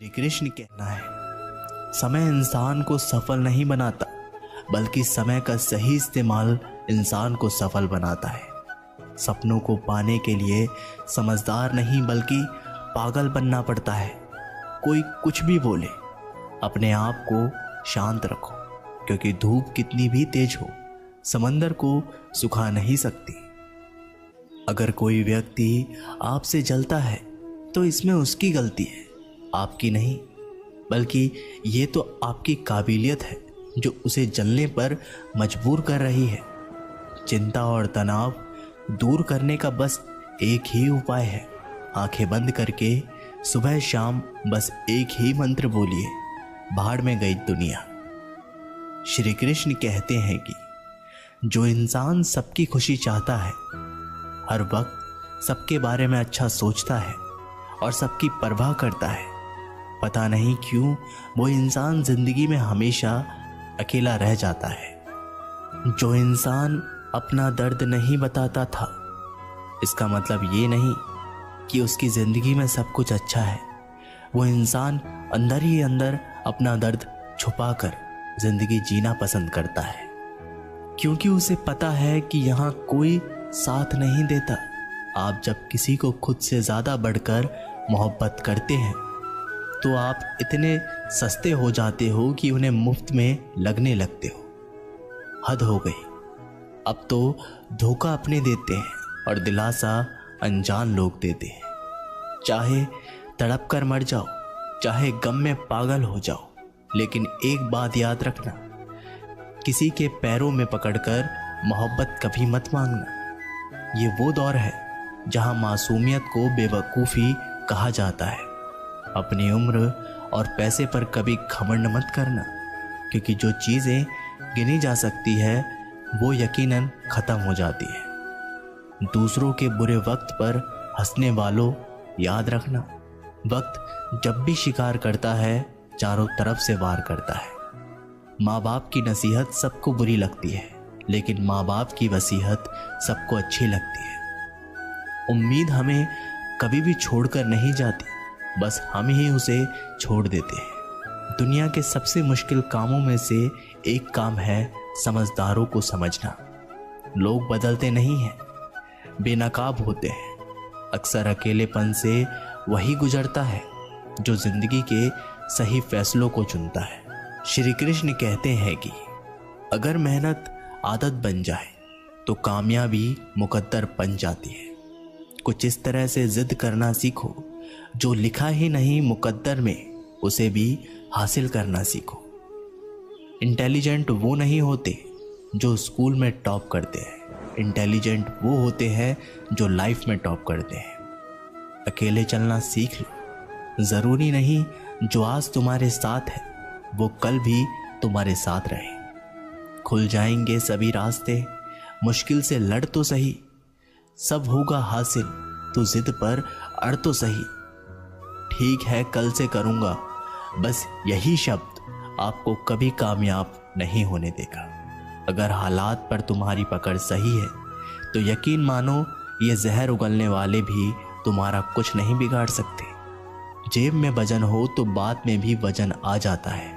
श्री कृष्ण कहना है, समय इंसान को सफल नहीं बनाता, बल्कि समय का सही इस्तेमाल इंसान को सफल बनाता है। सपनों को पाने के लिए समझदार नहीं बल्कि पागल बनना पड़ता है। कोई कुछ भी बोले, अपने आप को शांत रखो, क्योंकि धूप कितनी भी तेज हो समंदर को सुखा नहीं सकती। अगर कोई व्यक्ति आपसे जलता है तो इसमें उसकी गलती है, आपकी नहीं, बल्कि ये तो आपकी काबिलियत है जो उसे जलने पर मजबूर कर रही है। चिंता और तनाव दूर करने का बस एक ही उपाय है। आंखें बंद करके सुबह शाम बस एक ही मंत्र बोलिए, भाड़ में गई दुनिया। श्री कृष्ण कहते हैं कि जो इंसान सबकी खुशी चाहता है, हर वक्त सबके बारे में अच्छा सोचता है और सबकी परवाह करता है, पता नहीं क्यों वो इंसान जिंदगी में हमेशा अकेला रह जाता है। जो इंसान अपना दर्द नहीं बताता था, इसका मतलब ये नहीं कि उसकी जिंदगी में सब कुछ अच्छा है। वो इंसान अंदर ही अंदर अपना दर्द छुपाकर जिंदगी जीना पसंद करता है, क्योंकि उसे पता है कि यहाँ कोई साथ नहीं देता। आप जब किसी को खुद से ज्यादा बढ़कर मोहब्बत करते हैं तो आप इतने सस्ते हो जाते हो कि उन्हें मुफ्त में लगने लगते हो। हद हो गई। अब तो धोखा अपने देते हैं और दिलासा अनजान लोग देते हैं। चाहे तड़प कर मर जाओ, चाहे गम में पागल हो जाओ, लेकिन एक बात याद रखना, किसी के पैरों में पकड़कर मोहब्बत कभी मत मांगना। ये वो दौर है जहां मासूमियत को बेवकूफ़ी कहा जाता है। अपनी उम्र और पैसे पर कभी घमंड मत करना, क्योंकि जो चीज़ें गिनी जा सकती है वो यकीनन ख़त्म हो जाती है। दूसरों के बुरे वक्त पर हंसने वालों, याद रखना, वक्त जब भी शिकार करता है चारों तरफ से वार करता है। माँ बाप की नसीहत सबको बुरी लगती है, लेकिन माँ बाप की वसीहत सबको अच्छी लगती है। उम्मीद हमें कभी भी छोड़कर नहीं जाती, बस हम ही उसे छोड़ देते हैं। दुनिया के सबसे मुश्किल कामों में से एक काम है समझदारों को समझना। लोग बदलते नहीं हैं, बेनकाब होते हैं। अक्सर अकेलेपन से वही गुजरता है जो जिंदगी के सही फैसलों को चुनता है। श्री कृष्ण कहते हैं कि अगर मेहनत आदत बन जाए तो कामयाबी मुकद्दर बन जाती है। कुछ इस तरह से जिद करना सीखो, जो लिखा ही नहीं मुकद्दर में उसे भी हासिल करना सीखो। इंटेलिजेंट वो नहीं होते जो स्कूल में टॉप करते हैं, इंटेलिजेंट वो होते हैं जो लाइफ में टॉप करते हैं। अकेले चलना सीख लो। ज़रूरी नहीं जो आज तुम्हारे साथ है वो कल भी तुम्हारे साथ रहे। खुल जाएंगे सभी रास्ते, मुश्किल से लड़ तो सही, सब होगा हासिल, तो जिद पर अड़ तो सही। ठीक है कल से करूँगा, बस यही शब्द आपको कभी कामयाब नहीं होने देगा। अगर हालात पर तुम्हारी पकड़ सही है तो यकीन मानो ये जहर उगलने वाले भी तुम्हारा कुछ नहीं बिगाड़ सकते। जेब में वजन हो तो बात में भी वजन आ जाता है।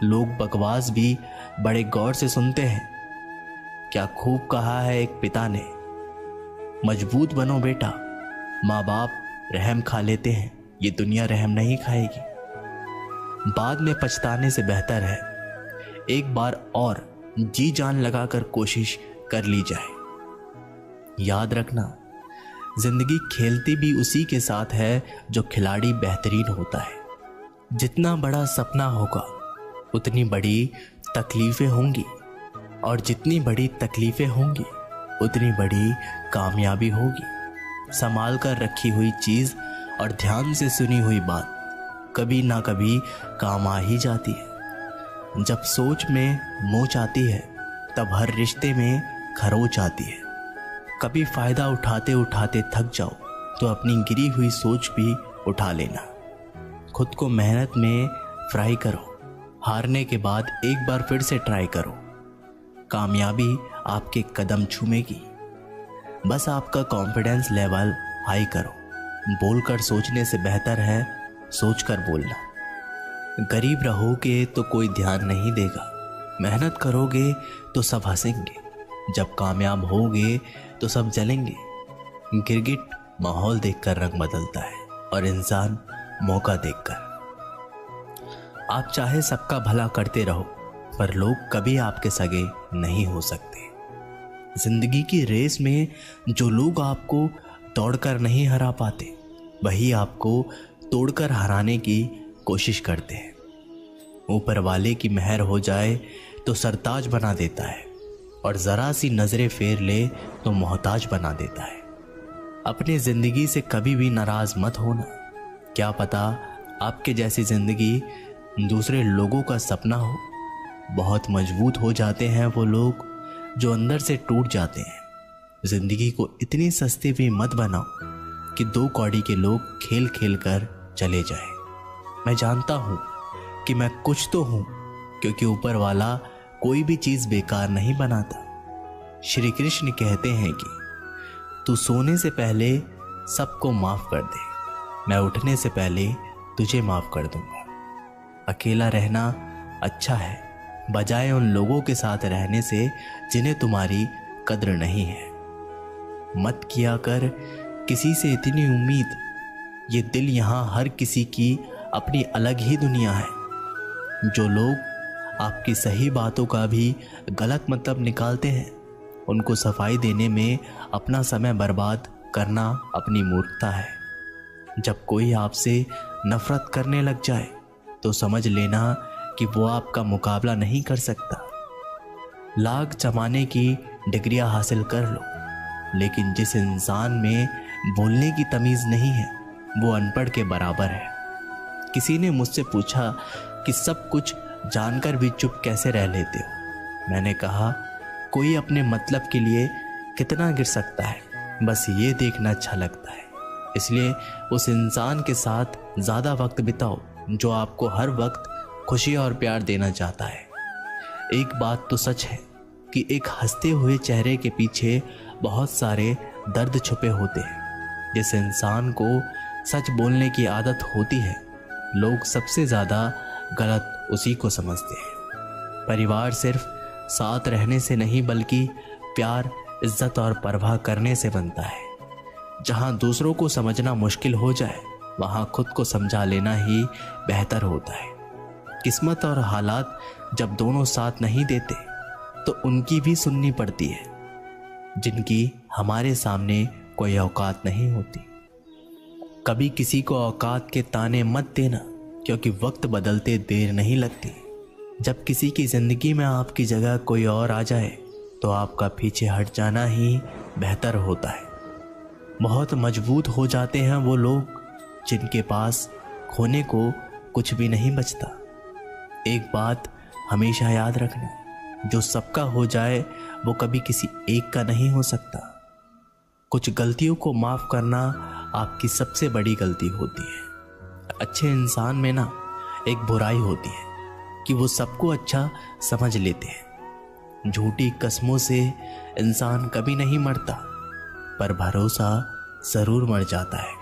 लोग बकवास भी बड़े गौर से सुनते हैं। क्या खूब कहा है एक पिता ने, मजबूत बनो बेटा, माँ बाप रहम खा लेते हैं, ये दुनिया रहम नहीं खाएगी। बाद में पछताने से बेहतर है एक बार और जी जान लगाकर कोशिश कर ली जाए। याद रखना, जिंदगी खेलती भी उसी के साथ है जो खिलाड़ी बेहतरीन होता है। जितना बड़ा सपना होगा उतनी बड़ी तकलीफें होंगी, और जितनी बड़ी तकलीफें होंगी उतनी बड़ी कामयाबी होगी। संभाल कर रखी हुई चीज़ और ध्यान से सुनी हुई बात कभी ना कभी काम आ ही जाती है। जब सोच में मोच आती है तब हर रिश्ते में खरोच आती है। कभी फ़ायदा उठाते उठाते थक जाओ तो अपनी गिरी हुई सोच भी उठा लेना। खुद को मेहनत में फ्राई करो, हारने के बाद एक बार फिर से ट्राई करो। कामयाबी आपके कदम छूमेगी, बस आपका कॉन्फिडेंस लेवल हाई करो। बोलकर सोचने से बेहतर है सोचकर बोलना। गरीब रहोगे तो कोई ध्यान नहीं देगा, मेहनत करोगे तो सब हंसेंगे, जब कामयाब होगे तो सब जलेंगे। गिरगिट माहौल देखकर रंग बदलता है और इंसान मौका देखकर। आप चाहे सबका भला करते रहो, पर लोग कभी आपके सगे नहीं हो सकते। जिंदगी की रेस में जो लोग आपको दौड़कर नहीं हरा पाते, वही आपको तोड़कर हराने की कोशिश करते हैं। ऊपर वाले की मेहर हो जाए तो सरताज बना देता है, और ज़रा सी नज़रें फेर ले तो मोहताज बना देता है। अपनी ज़िंदगी से कभी भी नाराज़ मत होना। क्या पता आपके जैसी ज़िंदगी दूसरे लोगों का सपना हो। बहुत मजबूत हो जाते हैं वो लोग जो अंदर से टूट जाते हैं। ज़िंदगी को इतनी सस्ती भी मत बनाओ कि दो कौड़ी के लोग खेल खेल कर चले जाए। मैं जानता हूँ कि मैं कुछ तो हूँ, क्योंकि ऊपर वाला कोई भी चीज़ बेकार नहीं बनाता। श्री कृष्ण कहते हैं कि तू सोने से पहले सबको माफ़ कर दे, मैं उठने से पहले तुझे माफ़ कर दूंगा। अकेला रहना अच्छा है, बजाय उन लोगों के साथ रहने से जिन्हें तुम्हारी कद्र नहीं है। मत किया कर किसी से इतनी उम्मीद, ये दिल यहाँ हर किसी की अपनी अलग ही दुनिया है। जो लोग आपकी सही बातों का भी गलत मतलब निकालते हैं, उनको सफाई देने में अपना समय बर्बाद करना अपनी मूर्खता है। जब कोई आपसे नफरत करने लग जाए तो समझ लेना कि वो आपका मुकाबला नहीं कर सकता। लाख जमाने की डिग्रियां हासिल कर लो, लेकिन जिस इंसान में बोलने की तमीज़ नहीं है वो अनपढ़ के बराबर है। किसी ने मुझसे पूछा कि सब कुछ जानकर भी चुप कैसे रह लेते हो। मैंने कहा, कोई अपने मतलब के लिए कितना गिर सकता है, बस ये देखना अच्छा लगता है। इसलिए उस इंसान के साथ ज़्यादा वक्त बिताओ जो आपको हर वक्त खुशी और प्यार देना चाहता है। एक बात तो सच है कि एक हंसते हुए चेहरे के पीछे बहुत सारे दर्द छुपे होते हैं। जिस इंसान को सच बोलने की आदत होती है, लोग सबसे ज़्यादा गलत उसी को समझते हैं। परिवार सिर्फ साथ रहने से नहीं, बल्कि प्यार, इज्जत और परवाह करने से बनता है। जहाँ दूसरों को समझना मुश्किल हो जाए, वहाँ खुद को समझा लेना ही बेहतर होता है। किस्मत और हालात जब दोनों साथ नहीं देते तो उनकी भी सुननी पड़ती है, जिनकी हमारे सामने कोई औकात नहीं होती। कभी किसी को औकात के ताने मत देना, क्योंकि वक्त बदलते देर नहीं लगती। जब किसी की ज़िंदगी में आपकी जगह कोई और आ जाए तो आपका पीछे हट जाना ही बेहतर होता है। बहुत मजबूत हो जाते हैं वो लोग जिनके पास खोने को कुछ भी नहीं बचता। एक बात हमेशा याद रखना, जो सबका हो जाए वो कभी किसी एक का नहीं हो सकता। कुछ गलतियों को माफ़ करना आपकी सबसे बड़ी गलती होती है। अच्छे इंसान में ना एक बुराई होती है कि वो सबको अच्छा समझ लेते हैं। झूठी कसमों से इंसान कभी नहीं मरता, पर भरोसा ज़रूर मर जाता है।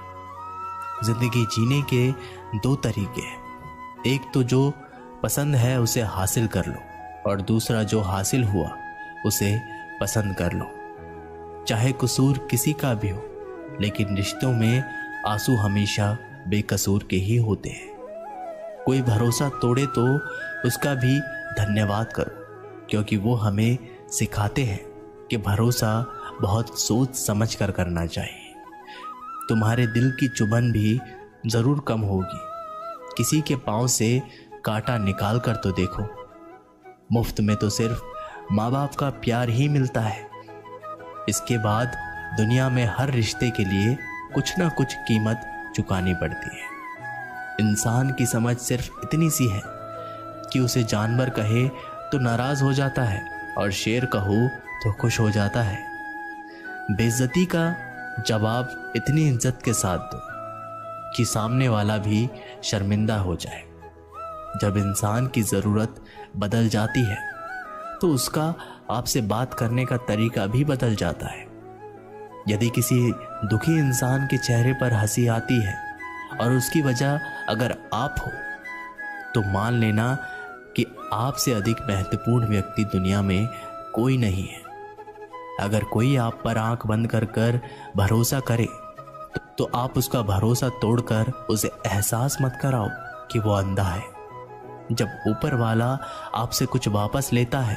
ज़िंदगी जीने के दो तरीके हैं, एक तो जो पसंद है उसे हासिल कर लो, और दूसरा जो हासिल हुआ उसे पसंद कर लो। चाहे कसूर किसी का भी हो, लेकिन रिश्तों में आंसू हमेशा बेकसूर के ही होते हैं। कोई भरोसा तोड़े तो उसका भी धन्यवाद करो, क्योंकि वो हमें सिखाते हैं कि भरोसा बहुत सोच समझ कर करना चाहिए। तुम्हारे दिल की चुभन भी ज़रूर कम होगी। किसी के पाँव से कांटा निकाल कर तो देखो। मुफ्त में तो सिर्फ माँ बाप का प्यार ही मिलता है। इसके बाद दुनिया में हर रिश्ते के लिए कुछ ना कुछ कीमत चुकानी पड़ती है। इंसान की समझ सिर्फ इतनी सी है कि उसे जानवर कहे तो नाराज़ हो जाता है, और शेर कहो तो खुश हो जाता है। बेइज्जती का जवाब इतनी इज्जत के साथ दो कि सामने वाला भी शर्मिंदा हो जाए। जब इंसान की ज़रूरत बदल जाती है तो उसका आपसे बात करने का तरीका भी बदल जाता है। यदि किसी दुखी इंसान के चेहरे पर हंसी आती है और उसकी वजह अगर आप हो, तो मान लेना कि आपसे अधिक महत्वपूर्ण व्यक्ति दुनिया में कोई नहीं है। अगर कोई आप पर आंख बंद कर कर भरोसा करे तो आप उसका भरोसा तोड़कर उसे एहसास मत कराओ कि वो अंधा है। जब ऊपर वाला आपसे कुछ वापस लेता है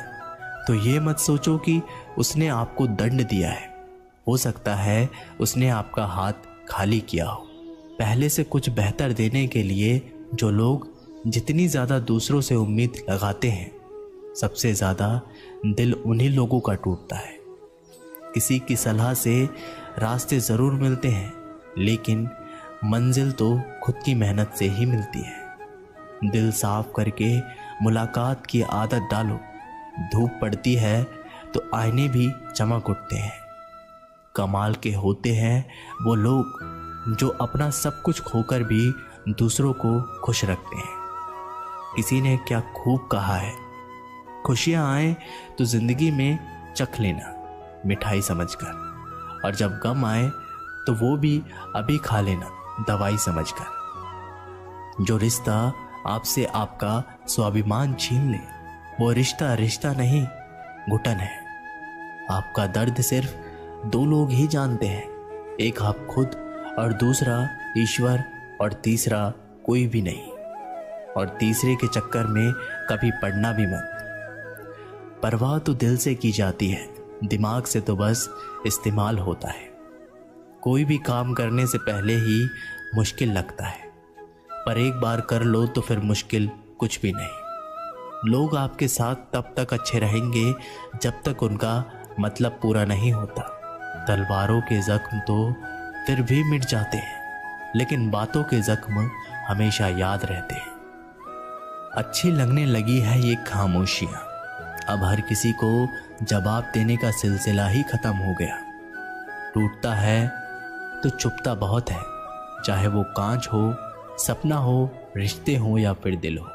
तो ये मत सोचो कि उसने आपको दंड दिया है। हो सकता है उसने आपका हाथ खाली किया हो। पहले से कुछ बेहतर देने के लिए जो लोग जितनी ज़्यादा दूसरों से उम्मीद लगाते हैं, सबसे ज़्यादा दिल उन्हीं लोगों का टूटता है। किसी की सलाह से रास्ते ज़रूर मिलते हैं, लेकिन मंजिल तो खुद की मेहनत से ही मिलती है। दिल साफ करके मुलाकात की आदत डालो। धूप पड़ती है तो आईने भी चमक उठते हैं। कमाल के होते हैं वो लोग जो अपना सब कुछ खोकर भी दूसरों को खुश रखते हैं। किसी ने क्या खूब कहा है, खुशियां आए तो जिंदगी में चख लेना मिठाई समझकर, और जब गम आए तो वो भी अभी खा लेना दवाई समझकर। जो रिश्ता आपसे आपका स्वाभिमान छीन ले, वो रिश्ता रिश्ता नहीं, घुटन है। आपका दर्द सिर्फ दो लोग ही जानते हैं, एक आप खुद और दूसरा ईश्वर, और तीसरा कोई भी नहीं। और तीसरे के चक्कर में कभी पड़ना भी मत। परवाह तो दिल से की जाती है, दिमाग से तो बस इस्तेमाल होता है। कोई भी काम करने से पहले ही मुश्किल लगता है, पर एक बार कर लो तो फिर मुश्किल कुछ भी नहीं। लोग आपके साथ तब तक अच्छे रहेंगे जब तक उनका मतलब पूरा नहीं होता। तलवारों के जख्म तो फिर भी मिट जाते हैं, लेकिन बातों के जख्म हमेशा याद रहते हैं। अच्छी लगने लगी है ये खामोशियाँ। अब हर किसी को जवाब देने का सिलसिला ही खत्म हो गया। टूटता है तो चुपता बहुत है, चाहे वो कांच हो, सपना हो, रिश्ते हो या फिर दिल हो।